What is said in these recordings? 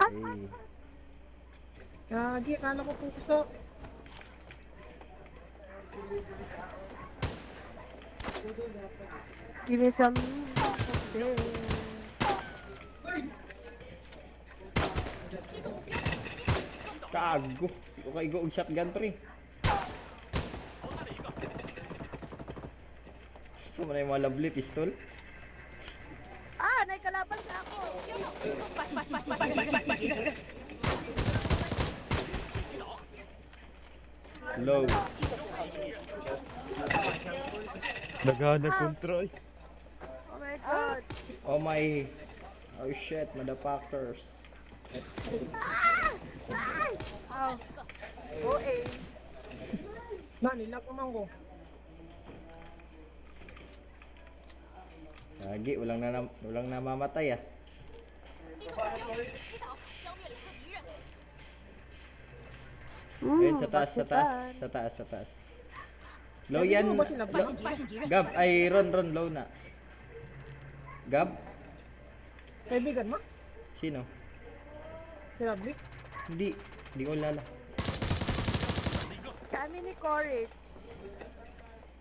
Eh, Gagi, akala ko puso. Give me some someday. kago. Ikaw kaigo og shotgun pre. Gusto mo na yung mga lovely pistol? Ah, naikalaban siya ako. Low. Nagana control. Oh my god. Oh my. Oh shit, motherfuckers. Oh. Go aim. Nilak naman ko. Lagi, walang namamatay ah. Ayun, sa taas, sa taas, sa taas, sa taas. Low yan. Ano ba sila? Gab, ay Ron, low na. Gab? Kaibigan mo? Sino? Sila Blake? Hindi ko lala. Kami ni Cory.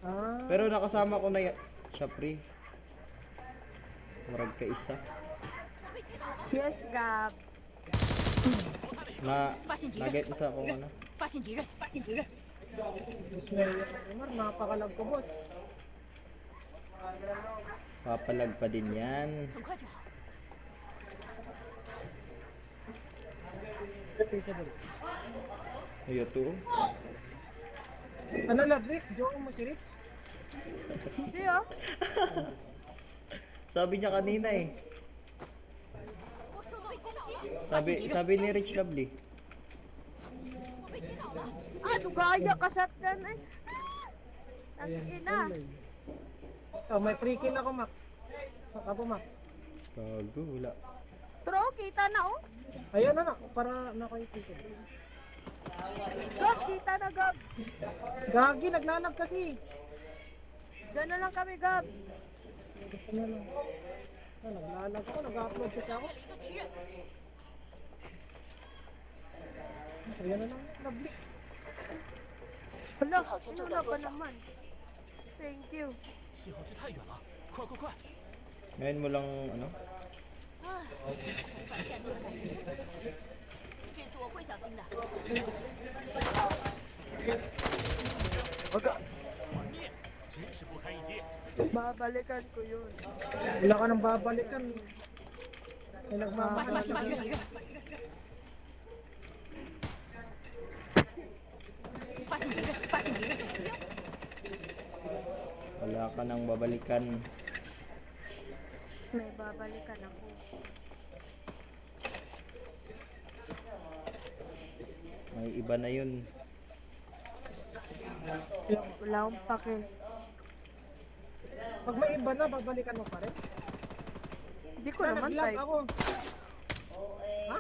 Ah. Pero nakasama ko na siya pre. Murag ka isa. Yes, Gab. Nag-get na sa akong ano. Mar, napakalag ko, boss. Papalag pa din yan. Ayo to. Ano na, Blake? Joke mo si Rich? Hindi oh. Sabi niya kanina eh. Sabi ni Rich Lovely. Ano gaya ka shotgun eh. Ang ina. Oh, may free kill ako, Mac. Ako, Mac. Gago, wala. Throw, kita na oh. Ayun na, para nakaipin. Gab, kita na Gab. Gagi, naglalag kasi. Diyan na lang kami Gab. Gusto na lang. Naglalag ako, nag-upload kasi ako. Ayan na lang, lovely. Hala, inuna pa naman. Thank you. Ngayon mo lang ano? 重返战斗的感觉真不错，这次我会小心的。 Babalikan ko yun. Wala ka nang babalikan. May 发现 nagmamahal. 敌人，发现敌人，发现敌人， Wala ka nang babalikan. May babalikan ako. May iba na yun. Wala akong pake. Pag may iba na, babalikan mo pa rin. Hindi ko naman Nag-lag type. ako. Ha?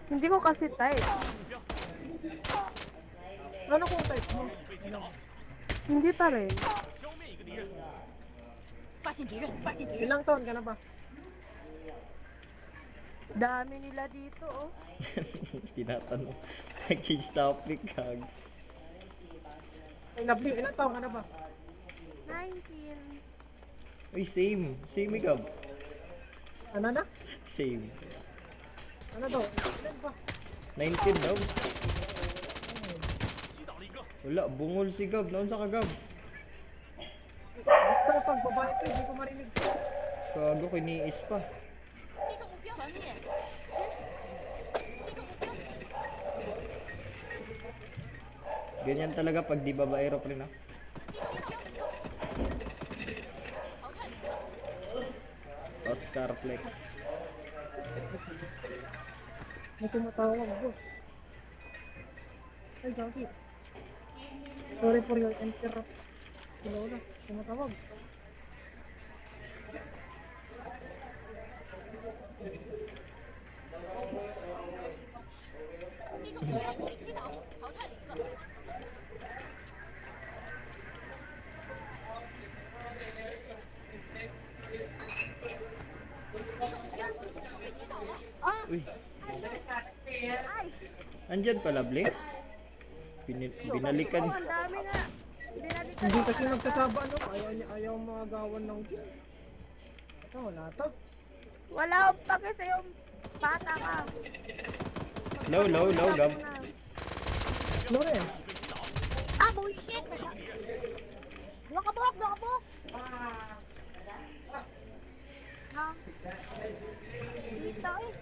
Hindi ko kasi type. Ano kung type mo? Hindi pa rin. 发现敌人， Ilang taon ka na ba? Dami nila dito oh. Tinatanong. Nag-change topic kag. Ay, lovely, ilang taon ka na ba? 19. Uy, same. Same ikaw. Ano na? Same. Ano daw? Ilan ba? 19 daw. Wala, bungol si Gab. Naon sa ka Gab? Basta pag babae ko, hindi ko marinig. Kago, kiniis pa. 击中目标，团灭，真是不可理解。击中目标， Ganyan talaga pag di babae ro pre na. 击到一个，淘汰了一个， Oscar Flex. May tumatawag, boss. Ay, gagi. Sorry for your interrupt. Si Lola, tumatawag. 击中敌人被击倒，淘汰了一个。击中目标，被击倒了。Uy, Ay! andyan pa, lovely. Binalikan. Oh, ang dami na. Binalikan Hindi ko kasi talaga. nagsasaba ano, ayaw magawan ng kill. Ito, wala to. Wala akong pake sa yung bata ka. Low, Gab. Ano rin? Ah, bullshit! Nakabok! Ha? Dito eh.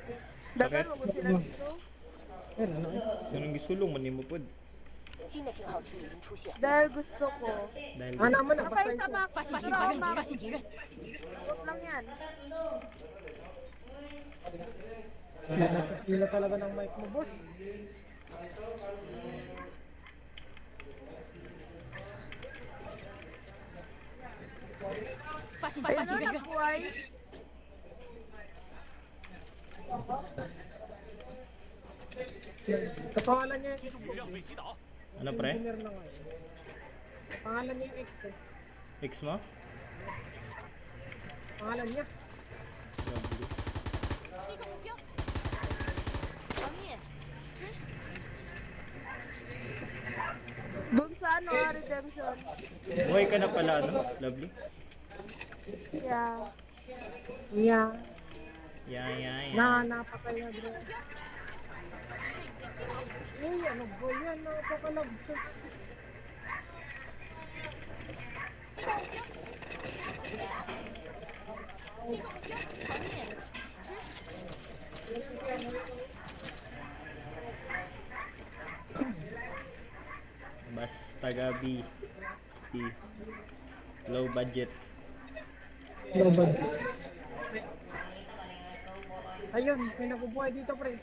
Dagan mo sila dito. Ayun, ano eh. Ganun gisulong man mo pod. 新的信号区已经出现， Dahil gusto ko. Dahil Ah, naman na, Okay, pasay sa siya. Max. 发现敌 Pero 人， Max, 发现敌人， huwag lang yan. Hila talaga ng mic mo, boss. 发现 Ano 敌 na 人， buhay? Kapangalan niya yung ano pre? engineer na nga. Pangalan niya yung ex eh. X mo? Pangalan niya. 击中目标，团灭，真是不可以接受。 Doon sa ano, redemption. Buhay ka na pala, ano? Lovely. Yeah. Yeah. Yeah. Napakay na bro. 敌人已被击倒， Uy, ano ba yan? Napakalabot. 击中目标，团灭，真是不可以接受。 Basta gabi. Low budget. Lobad. Ayun, may nabubuhay dito pre.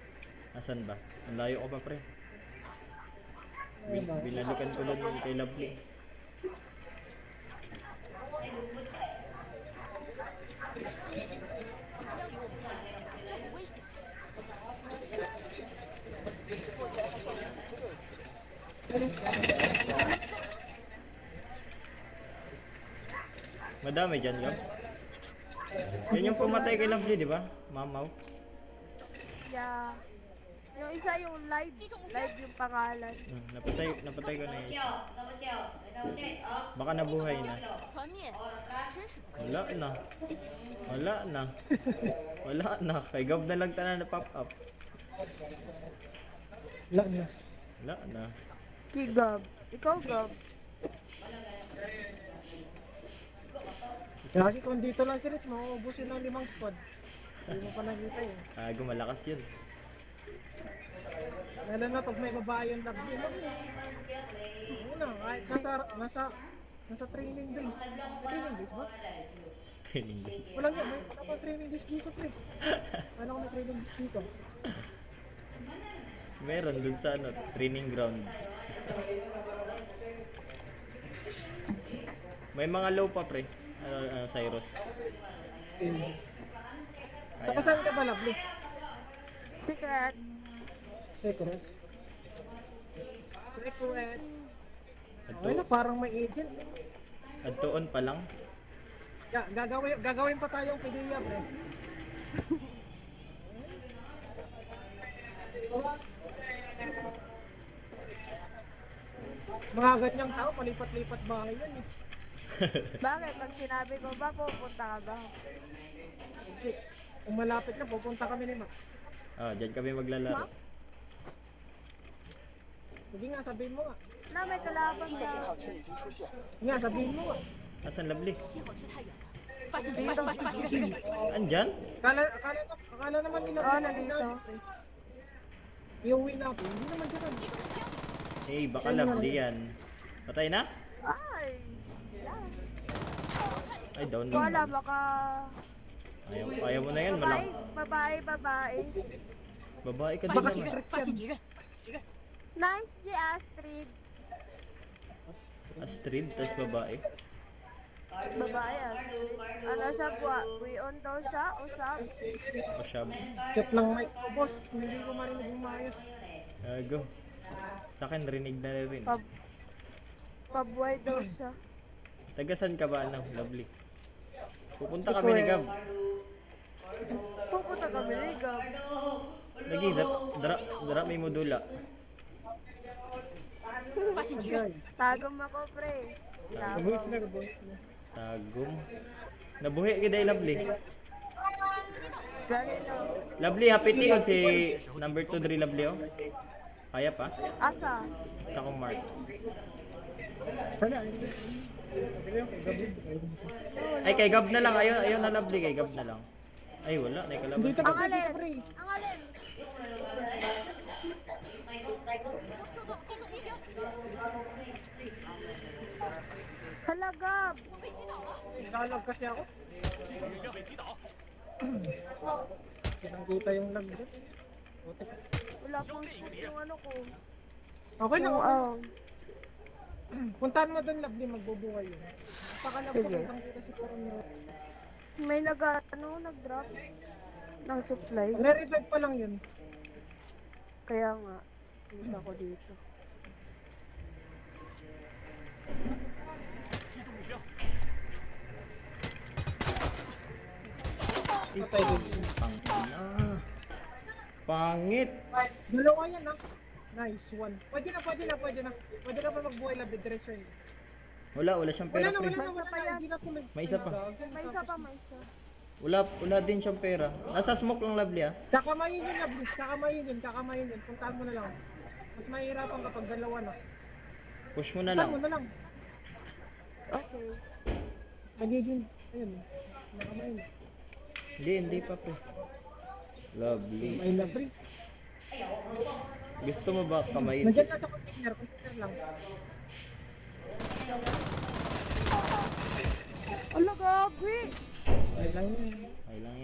Asan ba? Ang layo ko pa pre. Binalikan ko lang kay Lovely. 请不要离我们太远，这很危险。我觉得还是要有组织队伍。 Madami dyan, Gab. Yan yung pumatay kay Lovely, di ba? Mamaw. Yeah. Yung isa yung live. Live yung pangalan. Napatay ko na yun. Baka nabuhay na. 团灭，真是不可以。 Wala na. Kay Gab na lang tanan na pop up. Wala na. Wala na. Kigab. Ikaw, Gab. Kasi kung dito lang si Rich, mauubusin ng 5 squad. Hindi mo pa nakita yun. Kago malakas yun. Lalo na pag may babae yung lagbi. Una, kahit nasa training days. Training days ba? Training days. Walang yan, may ako training days dito pre. Ano ko may training days dito? Meron dun sa ano, training ground. May mga low pa pre. Cyrus. Saka saan ka ba, Lovely? Secret. Secret. Secret. At Ay na, parang may agent. doon pa lang. Gagawin pa tayong PDA, pre. Mga ganyang tao, palipat-lipat bahay yan eh. Bakit? Pag sinabi ko ba, pupunta ka ba? Okay. Kung malapit na, pupunta kami ni Max. Diyan kami maglalaro. Sige nga, sabihin mo nga. Na, may kalaban 新的信 na. 号区已经出现， Sige nga, sabihin mo nga. Asan Lovely? 信号区太远了，发现敌人， Andyan? Akala naman nila. Oo, nandito. Iuwi natin. Hindi naman dyan. Eh, baka Lovely yan. Patay na? Ay! Ay, down Wala, lang. baka... Ayaw mo na yan, malang. Babae. Babae ka 发 din 现敌 naman. 人，发现敌人， Nice, G. Astrid. Astrid, tas babae. Babae, Astrid. Ano siya po? Buyon daw siya? Usap? O siya. Check lang mic ko, boss. Hindi ko marinig yung maayos. Go. Sa akin, rinig na rin. Pabuhay daw siya. Tagasan ka ba, ano, Lovely? Pupunta kami ni Gab. Pupunta kami ni Gab. Lagi, dara may modula. 发现敌人， Tagom ako, pre. Buhis na, buhis na. Tagom. Nabuhi kita yung Lovely. Galing no. Lovely, happy tingin si number 2 diri Lovely oh. Kaya pa? Asa? Sa akong mark. Wala, sabi ko, gabi. Ay, kay Gab na lang. Ayaw na Lovely, kay Gab na lang. Ay, wala. Naikalaban. Dito Ang ka, alin? pre. Ang alin? 我收到击中目标， Halagab! 我被击倒了。 Nakalag kasi ako. Pinangkita yung lag doon. Buti. Wala pong shoot yung ano ko. Okay na, Yung, okay. Puntahan mo doon, Lovely, magbubuhay yun. Pakalab ko, Sige. kitang-kita si Coronel. may nag-drop ng supply. Re-revive pa lang yun. Kaya nga, punta ko dito. Patay din. Pangit. Dalawa yan, ha? Nice one. Pwede na. Pwede ka pa magbuhay, Lovely, diretso yun. Wala siyang pera, pre. Hindi na tuloy. May isa pa. May isa pa, may isa. Wala din siyang pera. Nasa smoke lang Lovely ah. Kakamayin yun, Lovely. Kakamayin yun. Puntahan mo na lang. Mas mahirapan kapag dalawa na. Push mo na Puntahan mo lang. na lang. Okay. Magiging, ayun. Nakamayin. Hindi pa pre. Lovely. May Lovely. Gusto mo ba kamayin? Nandiyan na sa container lang. Ala, gabi! Ay lang yun. Ay lang